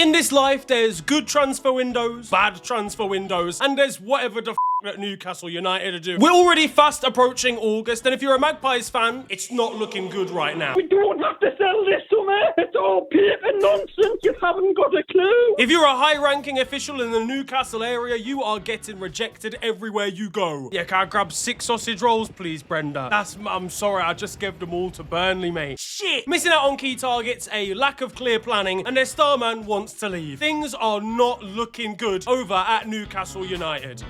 In this life, there's good transfer windows, bad transfer windows, and there's whatever the that Newcastle United are doing. We're already fast approaching August, and if you're a Magpies fan, it's not looking good right now. We don't have to sell this summer. It's all paper nonsense. You haven't got a clue. If you're a high-ranking official in the Newcastle area, you are getting rejected everywhere you go. Yeah, can I grab 6 sausage rolls, please, Brenda? I'm sorry, I just gave them all to Burnley, mate. Shit! Missing out on key targets, a lack of clear planning, and their star man wants to leave. Things are not looking good over at Newcastle United.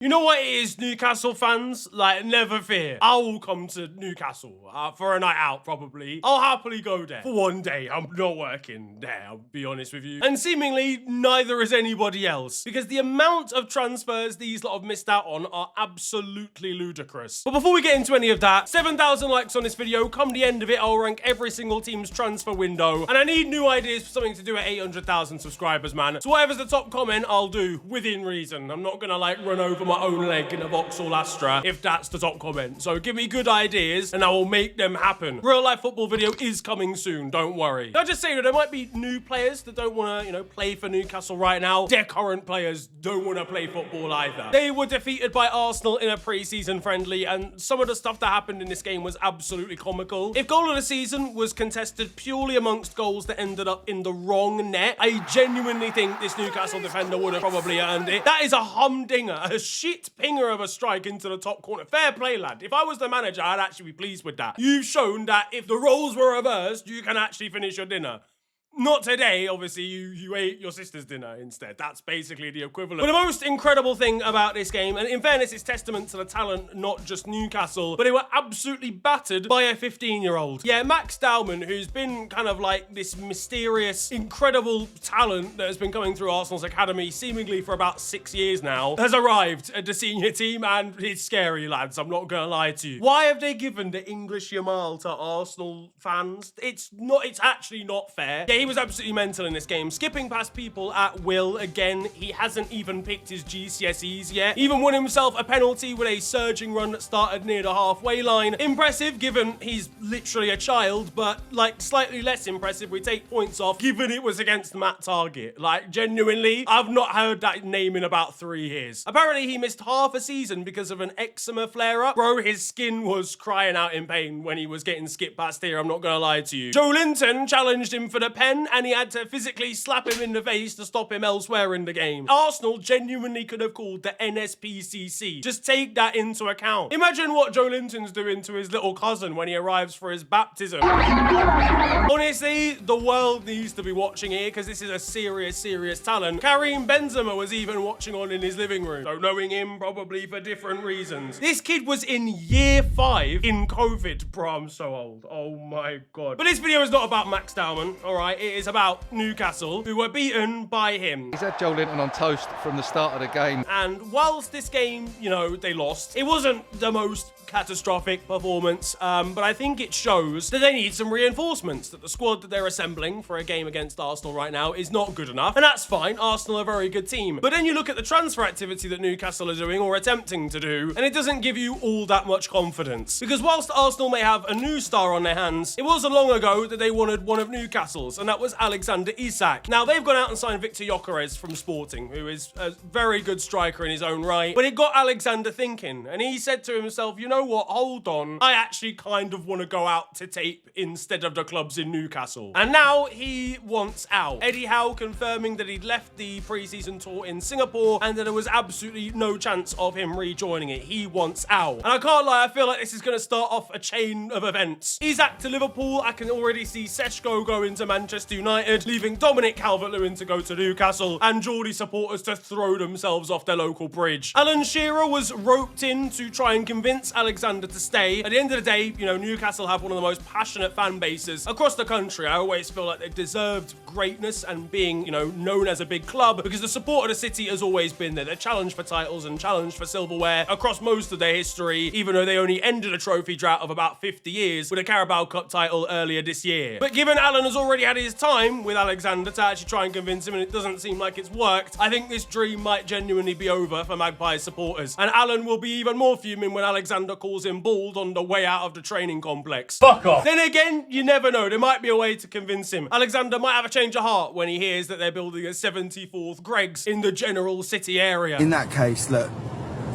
You know what it is, Newcastle fans? Like, never fear. I will come to Newcastle for a night out, probably. I'll happily go there for one day. I'm not working there, I'll be honest with you. And seemingly, neither is anybody else. Because the amount of transfers these lot have missed out on are absolutely ludicrous. But before we get into any of that, 7,000 likes on this video. Come the end of it, I'll rank every single team's transfer window. And I need new ideas for something to do at 800,000 subscribers, man. So whatever's the top comment, I'll do within reason. I'm not gonna, like, run over my own leg in a Vauxhall Astra if that's the top comment. So give me good ideas and I will make them happen. Real life football video is coming soon, don't worry. I'll just say that there might be new players that don't want to, play for Newcastle right now. Their current players don't want to play football either. They were defeated by Arsenal in a pre-season friendly, and some of the stuff that happened in this game was absolutely comical. If goal of the season was contested purely amongst goals that ended up in the wrong net, I genuinely think this Newcastle defender would have probably earned it. That is a humdinger, a shit pinger of a strike into the top corner. Fair play, lad. If I was the manager, I'd actually be pleased with that. You've shown that if the roles were reversed, you can actually finish your dinner. Not today, obviously, you ate your sister's dinner instead. That's basically the equivalent. But the most incredible thing about this game, and in fairness, it's testament to the talent, not just Newcastle, but they were absolutely battered by a 15-year-old. Yeah, Max Dowman, who's been kind of like this mysterious, incredible talent that has been coming through Arsenal's academy seemingly for about 6 years now, has arrived at the senior team, and it's scary, lads. I'm not gonna lie to you. Why have they given the English Yamal to Arsenal fans? It's actually not fair. Yeah, he was absolutely mental in this game, skipping past people at will. Again, he hasn't even picked his GCSEs yet. Even won himself a penalty with a surging run that started near the halfway line. Impressive, given he's literally a child, but like slightly less impressive, we take points off, given it was against Matt Target. Like, genuinely, I've not heard that name in about 3 years. Apparently, he missed half a season because of an eczema flare-up. Bro, his skin was crying out in pain when he was getting skipped past here, I'm not gonna lie to you. Joe Linton challenged him for the pen, and he had to physically slap him in the face to stop him elsewhere in the game. Arsenal genuinely could have called the NSPCC. Just take that into account. Imagine what Joe Linton's doing to his little cousin when he arrives for his baptism. Honestly, the world needs to be watching here because this is a serious talent. Karim Benzema was even watching on in his living room, so knowing him probably for different reasons. This kid was in year 5 in COVID. Bro, I'm so old. Oh my God. But this video is not about Max Dowman, all right? It is about Newcastle, who were beaten by him. He's had Joe Linton on toast from the start of the game. And whilst this game, they lost, it wasn't the most catastrophic performance, but I think it shows that they need some reinforcements, that the squad that they're assembling for a game against Arsenal right now is not good enough, and that's fine. Arsenal are a very good team. But then you look at the transfer activity that Newcastle are doing or attempting to do, and it doesn't give you all that much confidence. Because whilst Arsenal may have a new star on their hands, it wasn't long ago that they wanted one of Newcastle's, and that was Alexander Isak. Now, they've gone out and signed Victor Gyökeres from Sporting, who is a very good striker in his own right, but it got Alexander thinking, and he said to himself, you know what, hold on, I actually kind of want to go out to tape instead of the clubs in Newcastle. And now he wants out. Eddie Howe confirming that he'd left the pre-season tour in Singapore and that there was absolutely no chance of him rejoining it. He wants out. And I can't lie, I feel like this is going to start off a chain of events. Isak to Liverpool, I can already see Seshko going to Manchester United, leaving Dominic Calvert-Lewin to go to Newcastle, and Geordie supporters to throw themselves off their local bridge. Alan Shearer was roped in to try and convince Alexander to stay. At the end of the day, Newcastle have one of the most passionate fan bases across the country. I always feel like they've deserved greatness and being, you know, known as a big club because the support of the city has always been there. They're challenged for titles and challenged for silverware across most of their history, even though they only ended a trophy drought of about 50 years with a Carabao Cup title earlier this year. But given Alan has already had his time with Alexander to actually try and convince him, and it doesn't seem like it's worked, I think this dream might genuinely be over for Magpies supporters. And Alan will be even more fuming when Alexander calls him bald on the way out of the training complex. Fuck off. Then again, you never know. There might be a way to convince him. Alexander might have a change of heart when he hears that they're building a 74th Greggs in the general city area. In that case, look,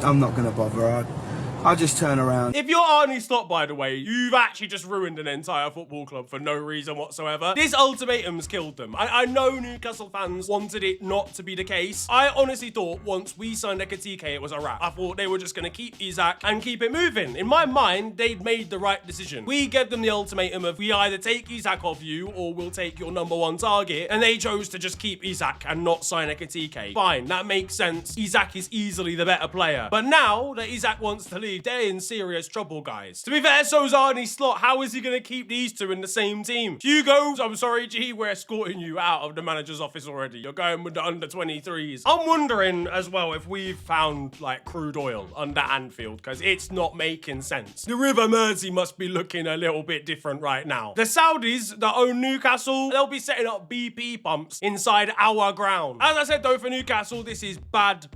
I'm not going to bother. I'll just turn around. If you're Arnie Slot, by the way, you've actually just ruined an entire football club for no reason whatsoever. This ultimatum's killed them. I know Newcastle fans wanted it not to be the case. I honestly thought once we signed Ekatike, it was a wrap. I thought they were just going to keep Isak and keep it moving. In my mind, they'd made the right decision. We gave them the ultimatum of we either take Isak off you or we'll take your #1 target, and they chose to just keep Isak and not sign Ekatike. Fine, that makes sense. Isak is easily the better player. But now that Isak wants to leave, they're in serious trouble, guys. To be fair, so's Arnie Slot. How is he going to keep these two in the same team? Hugo, I'm sorry, G, we're escorting you out of the manager's office already. You're going with the under-23s. I'm wondering as well if we've found like crude oil under Anfield, because it's not making sense. The River Mersey must be looking a little bit different right now. The Saudis that own Newcastle, they'll be setting up BP pumps inside our ground. As I said though, for Newcastle, this is bad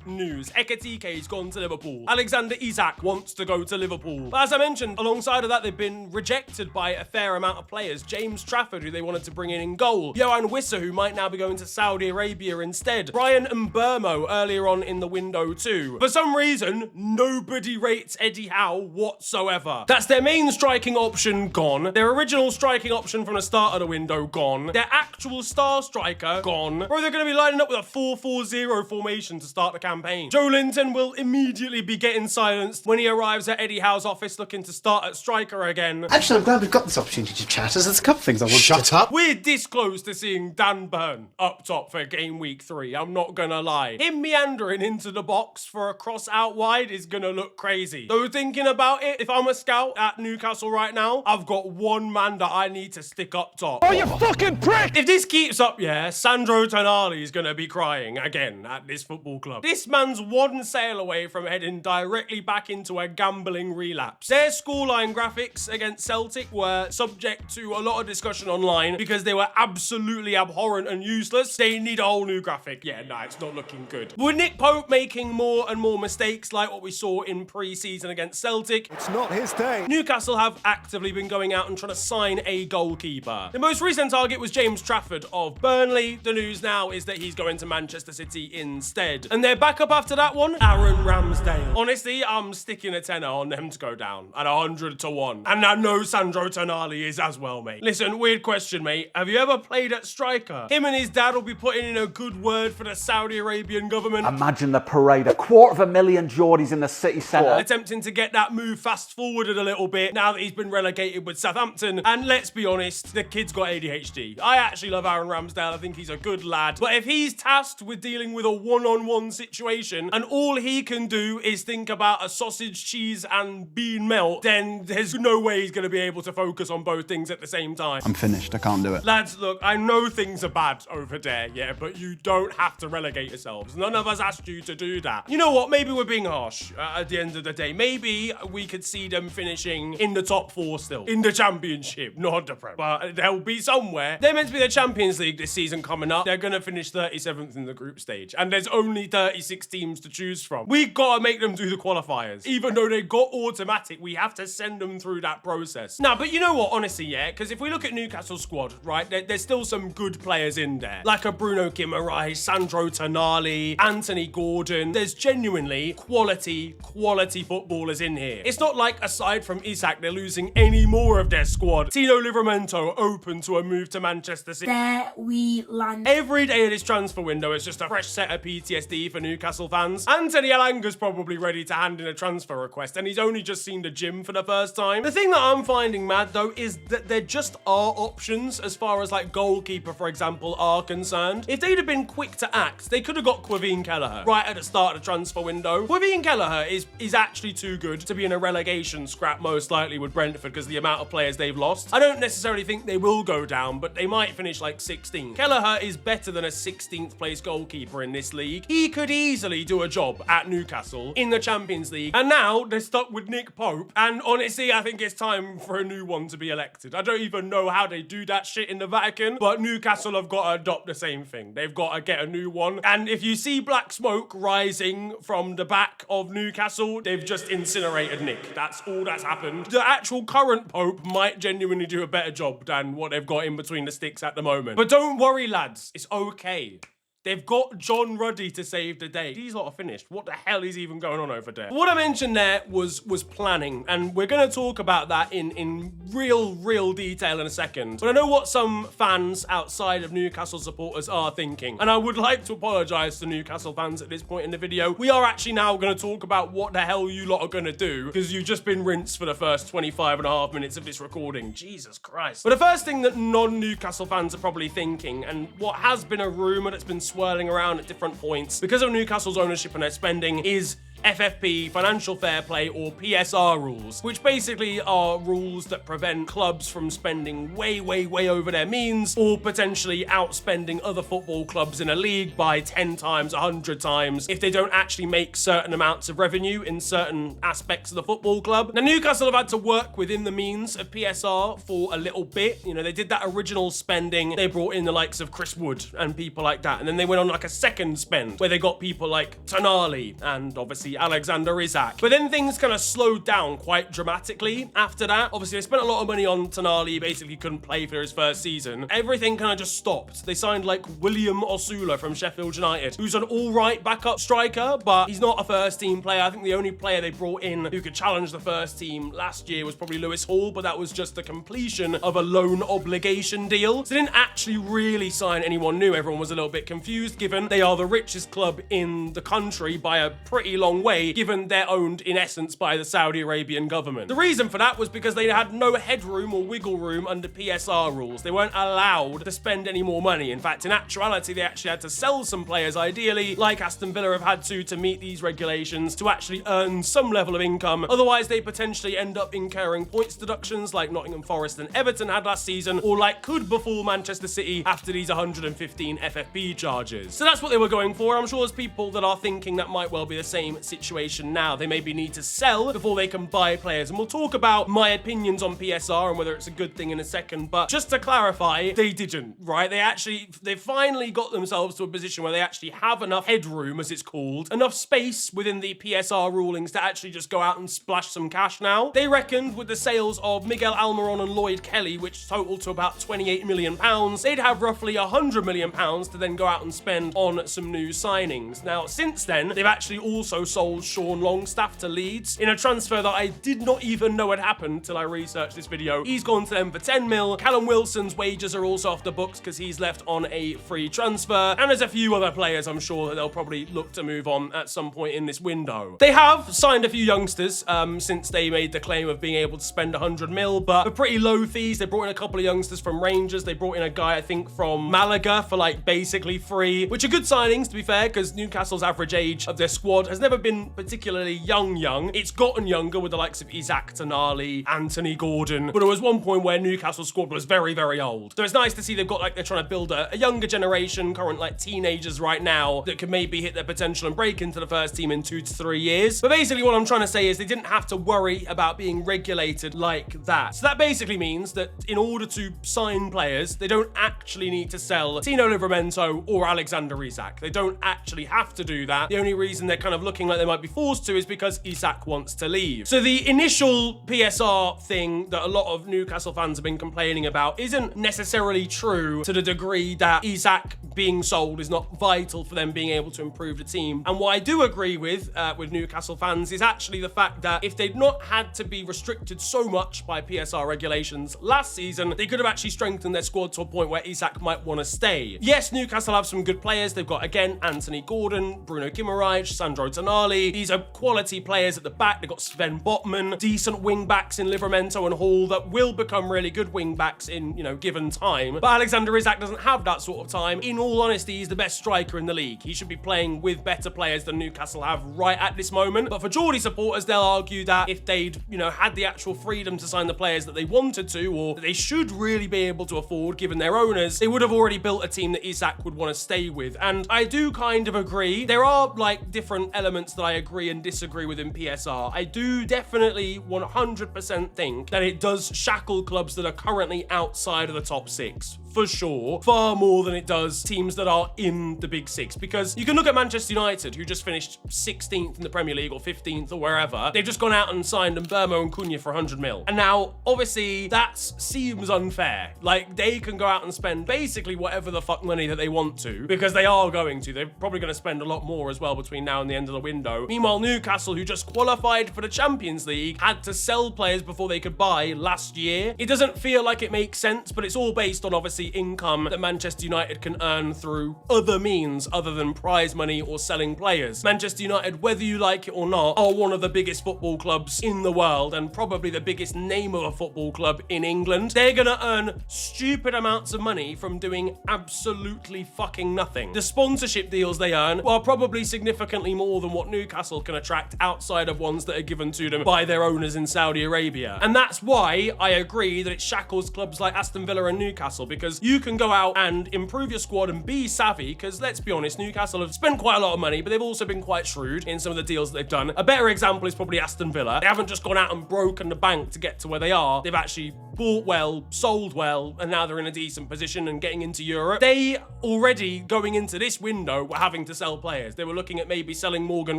news. Ekatike's gone to Liverpool. Alexander Isak wants to go to Liverpool. But as I mentioned, alongside of that, they've been rejected by a fair amount of players. James Trafford, who they wanted to bring in goal. Johan Wissa, who might now be going to Saudi Arabia instead. Brian Mbermo earlier on in the window too. For some reason, nobody rates Eddie Howe whatsoever. That's their main striking option gone. Their original striking option from the start of the window gone. Their actual star striker gone. Or they're going to be lining up with a 4-4-0 formation to start the campaign. Joe Linton will immediately be getting silenced when he arrives at Eddie Howe's office looking to start at striker again. Actually, I'm glad we've got this opportunity to chat, as there's a couple of things I want to... Shut up! We're this close to seeing Dan Burn up top for game week 3, I'm not gonna lie. Him meandering into the box for a cross out wide is gonna look crazy. Though thinking about it, if I'm a scout at Newcastle right now, I've got one man that I need to stick up top. Oh, you fucking prick! If this keeps up, yeah, Sandro Tonali is gonna be crying again at this football club. This man's one sail away from heading directly back into a gambling relapse. Their scoreline graphics against Celtic were subject to a lot of discussion online because they were absolutely abhorrent and useless. They need a whole new graphic. Yeah, nah, it's not looking good. With Nick Pope making more and more mistakes like what we saw in pre-season against Celtic, It's not his day. Newcastle have actively been going out and trying to sign a goalkeeper. The most recent target was James Trafford of Burnley. The news now is that he's going to Manchester City instead. And their backup after that one, Aaron Ramsdale. Honestly, I'm sticking a tenner on them to go down at 100 to 1. And I know Sandro Tonali is as well, mate. Listen, weird question, mate. Have you ever played at striker? Him and his dad will be putting in a good word for the Saudi Arabian government. Imagine the parade, 250,000 Geordies in the city centre. Attempting to get that move fast forwarded a little bit now that he's been relegated with Southampton. And let's be honest, the kid's got ADHD. I actually love Aaron Ramsdale. I think he's a good lad. But if he's tasked with dealing with a one-on-one situation and all he can do is think about a sausage, cheese and bean melt, then there's no way he's going to be able to focus on both things at the same time. I'm finished. I can't do it. Lads, look, I know things are bad over there, yeah, but you don't have to relegate yourselves. None of us asked you to do that. You know what? Maybe we're being harsh at the end of the day. Maybe we could see them finishing in the top 4 still. In the Championship, not the Prem. But they'll be somewhere. They're meant to be the Champions League this season coming up. They're going to finish 37th in the group stage. And there's only 36 teams to choose from. We got to make them do the qualifiers. Even though they got automatic, we have to send them through that process. Now, but you know what, honestly, yeah, because if we look at Newcastle's squad, right, there's still some good players in there. Like a Bruno Guimaraes, Sandro Tonali, Anthony Gordon. There's genuinely quality footballers in here. It's not like, aside from Isak, they're losing any more of their squad. Tino Livramento open to a move to Manchester City. There we land. Every day of this transfer window is just a fresh set of PTSD for Newcastle fans. Anthony Elanga's probably ready to hand in in a transfer request, and he's only just seen the gym for the first time. The thing that I'm finding mad, though, is that there just are options as far as, like, goalkeeper, for example, are concerned. If they'd have been quick to act, they could have got Quaveen Kelleher right at the start of the transfer window. Quaveen Kelleher is actually too good to be in a relegation scrap, most likely, with Brentford because of the amount of players they've lost. I don't necessarily think they will go down, but they might finish like 16th. Kelleher is better than a 16th place goalkeeper in this league. He could easily do a job at Newcastle in the Champions League, and now they're stuck with Nick Pope, and honestly, I think it's time for a new one to be elected. I don't even know how they do that shit in the Vatican, but Newcastle have got to adopt the same thing. They've got to get a new one, and if you see black smoke rising from the back of Newcastle, they've just incinerated Nick. That's all that's happened. The actual current Pope might genuinely do a better job than what they've got in between the sticks at the moment. But don't worry, lads. It's okay. They've got John Ruddy to save the day. These lot are finished. What the hell is even going on over there? What I mentioned there was planning, and we're going to talk about that in real detail in a second. But I know what some fans outside of Newcastle supporters are thinking, and I would like to apologise to Newcastle fans at this point in the video. We are actually now going to talk about what the hell you lot are going to do, because you've just been rinsed for the first 25.5 minutes of this recording. Jesus Christ. But the first thing that non-Newcastle fans are probably thinking, and what has been a rumour that's been swirling around at different points because of Newcastle's ownership and their spending, is FFP, financial fair play, or PSR rules, which basically are rules that prevent clubs from spending way over their means, or potentially outspending other football clubs in a league by 10 times, 100 times, if they don't actually make certain amounts of revenue in certain aspects of the football club. Now, Newcastle have had to work within the means of PSR for a little bit. You know, they did that original spending. They brought in the likes of Chris Wood and people like that, and then they went on like a second spend where they got people like Tonali and obviously Alexander Isak. But then things kind of slowed down quite dramatically after that. Obviously, they spent a lot of money on Tonali. He basically couldn't play for his first season. Everything kind of just stopped. They signed like William Osula from Sheffield United, who's an all right backup striker, but he's not a first team player. I think the only player they brought in who could challenge the first team last year was probably Lewis Hall, but that was just the completion of a loan obligation deal. So they didn't actually really sign anyone new. Everyone was a little bit confused, given they are the richest club in the country by a pretty long way, given they're owned in essence by the Saudi Arabian government. The reason for that was because they had no headroom or wiggle room under PSR rules. They weren't allowed to spend any more money. In fact, in actuality, they actually had to sell some players, ideally, like Aston Villa have had to meet these regulations, to actually earn some level of income. Otherwise, they potentially end up incurring points deductions like Nottingham Forest and Everton had last season, or like could befall Manchester City after these 115 FFP charges. So that's what they were going for. I'm sure there's people that are thinking that might well be the same situation now. They maybe need to sell before they can buy players, and we'll talk about my opinions on PSR and whether it's a good thing in a second. But just to clarify, they didn't, right? They finally got themselves to a position where they actually have enough headroom, as it's called, enough space within the PSR rulings to actually just go out and splash some cash now. They reckoned with the sales of Miguel Almiron and Lloyd Kelly, which totaled to about £28 million, they'd have roughly £100 million to then go out and spend on some new signings. Now, since then, they've actually also sold Sean Longstaff to Leeds in a transfer that I did not even know had happened till I researched this video. He's gone to them for 10 mil. Callum Wilson's wages are also off the books because he's left on a free transfer. And there's a few other players I'm sure that they'll probably look to move on at some point in this window. They have signed a few youngsters since they made the claim of being able to spend 100 mil, but for pretty low fees. They brought in a couple of youngsters from Rangers. They brought in a guy, I think, from Malaga for like basically free, which are good signings to be fair, because Newcastle's average age of their squad has never been particularly young. It's gotten younger with the likes of Isak, Tonali, Anthony Gordon, but there was one point where Newcastle's squad was very old. So it's nice to see they've got like, they're trying to build a younger generation, current like teenagers right now that could maybe hit their potential and break into the first team in 2 to 3 years. But basically what I'm trying to say is they didn't have to worry about being regulated like that. So that basically means that in order to sign players, they don't actually need to sell Tino Livramento or Alexander Isak. They don't actually have to do that. The only reason they're kind of looking like they might be forced to is because Isak wants to leave. So the initial PSR thing that a lot of Newcastle fans have been complaining about isn't necessarily true to the degree that Isak being sold is not vital for them being able to improve the team. And what I do agree with Newcastle fans is actually the fact that if they'd not had to be restricted so much by PSR regulations last season, they could have actually strengthened their squad to a point where Isak might want to stay. Yes, Newcastle have some good players. They've got, again, Anthony Gordon, Bruno Guimaraes, Sandro Tonali, Koulibaly. These are quality players at the back. They've got Sven Botman, decent wing backs in Livramento and Hall that will become really good wing backs in, given time. But Alexander Isak doesn't have that sort of time. In all honesty, he's the best striker in the league. He should be playing with better players than Newcastle have right at this moment. But for Geordie supporters, they'll argue that if they'd, had the actual freedom to sign the players that they wanted to, or that they should really be able to afford given their owners, they would have already built a team that Isak would want to stay with. And I do kind of agree. There are like different elements that I agree and disagree with in PSR. I do definitely 100% think that it does shackle clubs that are currently outside of the top 6. For sure, far more than it does teams that are in the big 6, because you can look at Manchester United, who just finished 16th in the Premier League or 15th or wherever. They've just gone out and signed Mbeumo and Cunha for 100 mil. And now, obviously, that seems unfair. Like, they can go out and spend basically whatever the fuck money that they want to, because they are going to. They're probably going to spend a lot more as well between now and the end of the window. Meanwhile, Newcastle, who just qualified for the Champions League, had to sell players before they could buy last year. It doesn't feel like it makes sense, but it's all based on, obviously, income that Manchester United can earn through other means other than prize money or selling players. Manchester United, whether you like it or not, are one of the biggest football clubs in the world and probably the biggest name of a football club in England. They're gonna earn stupid amounts of money from doing absolutely fucking nothing. The sponsorship deals they earn are probably significantly more than what Newcastle can attract outside of ones that are given to them by their owners in Saudi Arabia. And that's why I agree that it shackles clubs like Aston Villa and Newcastle, because you can go out and improve your squad and be savvy, because let's be honest, Newcastle have spent quite a lot of money, but they've also been quite shrewd in some of the deals that they've done. A better example is probably Aston Villa. They haven't just gone out and broken the bank to get to where they are. They've actually bought well, sold well, and now they're in a decent position and getting into Europe. They already, going into this window, were having to sell players. They were looking at maybe selling Morgan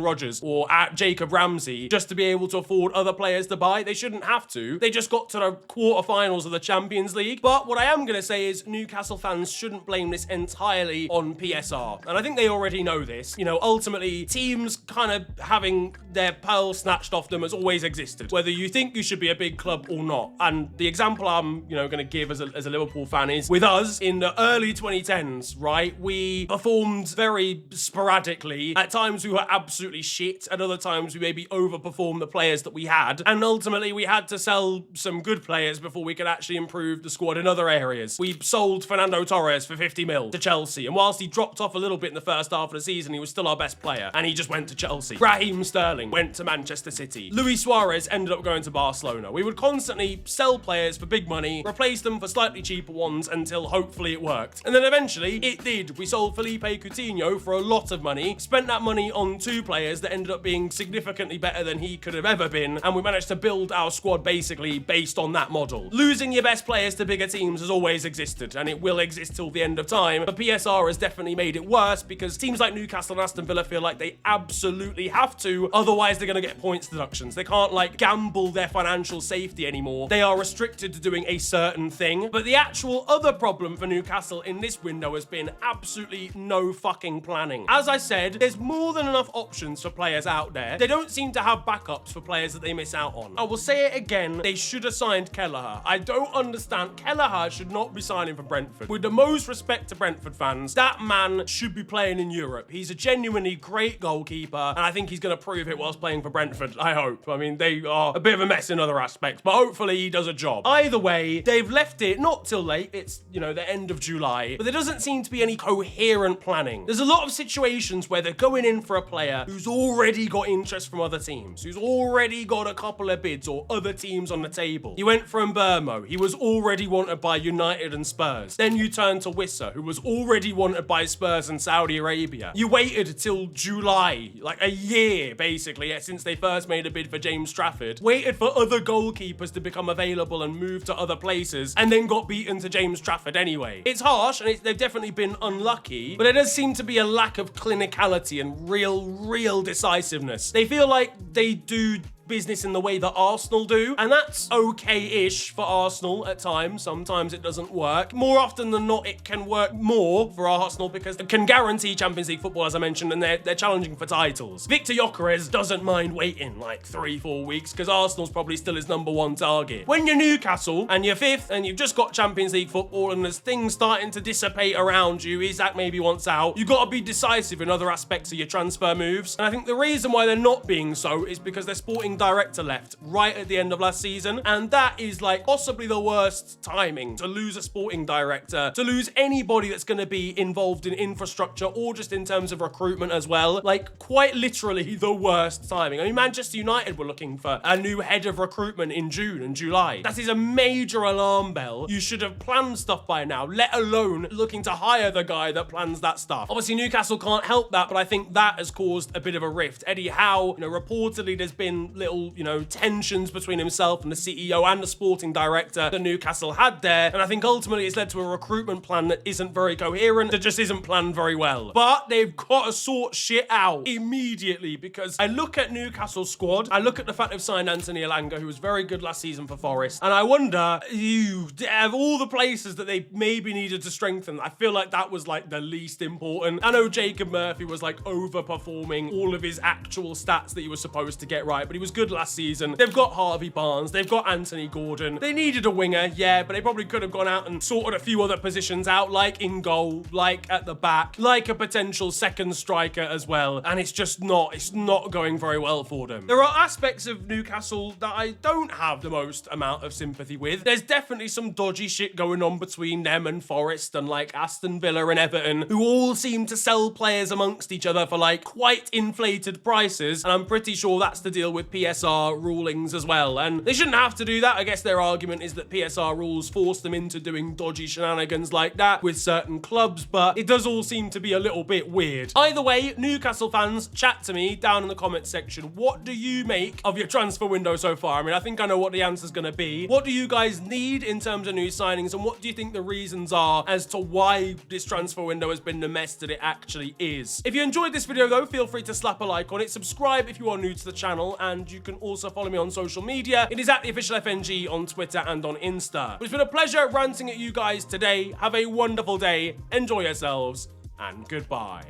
Rogers or at Jacob Ramsey just to be able to afford other players to buy. They shouldn't have to. They just got to the quarterfinals of the Champions League. But what I am going to say is Newcastle fans shouldn't blame this entirely on PSR. And I think they already know this. Ultimately, teams kind of having their pearls snatched off them has always existed, whether you think you should be a big club or not. And the example I'm, going to give as a Liverpool fan is with us in the early 2010s, right? We performed very sporadically. At times we were absolutely shit. At other times we maybe overperformed the players that we had. And ultimately we had to sell some good players before we could actually improve the squad in other areas. We sold Fernando Torres for 50 mil to Chelsea. And whilst he dropped off a little bit in the first half of the season, he was still our best player. And he just went to Chelsea. Raheem Sterling went to Manchester City. Luis Suarez ended up going to Barcelona. We would constantly sell players for big money, replace them for slightly cheaper ones until hopefully it worked. And then eventually it did. We sold Felipe Coutinho for a lot of money, spent that money on 2 players that ended up being significantly better than he could have ever been, and we managed to build our squad basically based on that model. Losing your best players to bigger teams has always existed, and it will exist till the end of time, but PSR has definitely made it worse because teams like Newcastle and Aston Villa feel like they absolutely have to, otherwise they're going to get points deductions. They can't gamble their financial safety anymore. They are restricted to doing a certain thing. But the actual other problem for Newcastle in this window has been absolutely no fucking planning. As I said, there's more than enough options for players out there. They don't seem to have backups for players that they miss out on. I will say it again, they should have signed Kelleher. I don't understand. Kelleher should not be signing for Brentford. With the most respect to Brentford fans, that man should be playing in Europe. He's a genuinely great goalkeeper, and I think he's going to prove it whilst playing for Brentford, I hope. I mean, they are a bit of a mess in other aspects, but hopefully he does a job. Either way, they've left it not till late. It's, the end of July, but there doesn't seem to be any coherent planning. There's a lot of situations where they're going in for a player who's already got interest from other teams, who's already got a couple of bids or other teams on the table. You went for Mbeumo. He was already wanted by United and Spurs. Then you turned to Wissa, who was already wanted by Spurs and Saudi Arabia. You waited till July, like a year, basically, since they first made a bid for James Trafford. Waited for other goalkeepers to become available and move to other places, and then got beaten to James Trafford anyway. It's harsh, and they've definitely been unlucky, but there does seem to be a lack of clinicality and real decisiveness. They feel like they do business in the way that Arsenal do, and that's okay-ish for Arsenal at times. Sometimes it doesn't work. More often than not, it can work more for Arsenal because it can guarantee Champions League football, as I mentioned, and they're challenging for titles. Victor Gyökeres doesn't mind waiting like 3-4 weeks because Arsenal's probably still his #1 target. When you're Newcastle and you're 5th and you've just got Champions League football and there's things starting to dissipate around you, Isak maybe wants out, you got to be decisive in other aspects of your transfer moves. And I think the reason why they're not being so is because their sporting director left right at the end of last season, and that is like possibly the worst timing to lose a sporting director, to lose anybody that's going to be involved in infrastructure or just in terms of recruitment as well. Like, quite literally the worst timing. I mean, Manchester United were looking for a new head of recruitment in June and July. That is a major alarm bell. You should have planned stuff by now, let alone looking to hire the guy that plans that stuff. Obviously, Newcastle can't help that, but I think that has caused a bit of a rift. Eddie Howe, reportedly there's been little, tensions between himself and the CEO and the sporting director that Newcastle had there, and I think ultimately it's led to a recruitment plan that isn't very coherent, that just isn't planned very well. But they've got to sort shit out immediately, because I look at Newcastle's squad, I look at the fact they've signed Anthony Elanga, who was very good last season for Forest, and I wonder, of all the places that they maybe needed to strengthen, I feel like that was like the least important. I know Jacob Murphy was like overperforming all of his actual stats that he was supposed to get right, but he was good last season. They've got Harvey Barnes, they've got Anthony Gordon. They needed a winger, yeah, but they probably could have gone out and sorted a few other positions out, like in goal, like at the back, like a potential second striker as well, and it's not going very well for them. There are aspects of Newcastle that I don't have the most amount of sympathy with. There's definitely some dodgy shit going on between them and Forest and like Aston Villa and Everton, who all seem to sell players amongst each other for like quite inflated prices, and I'm pretty sure that's to deal with PSR rulings as well, and they shouldn't have to do that. I guess their argument is that PSR rules force them into doing dodgy shenanigans like that with certain clubs, but it does all seem to be a little bit weird. Either way, Newcastle fans, chat to me down in the comments section. What do you make of your transfer window so far? I mean, I think I know what the answer's going to be. What do you guys need in terms of new signings, and what do you think the reasons are as to why this transfer window has been the mess that it actually is? If you enjoyed this video though, feel free to slap a like on it, subscribe if you are new to the channel, and you can also follow me on social media. It is at the official FNG on Twitter and on Insta. It's been a pleasure ranting at you guys today. Have a wonderful day, enjoy yourselves, and goodbye.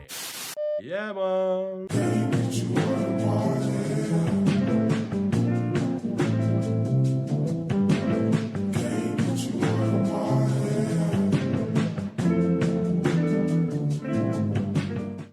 Yeah, man.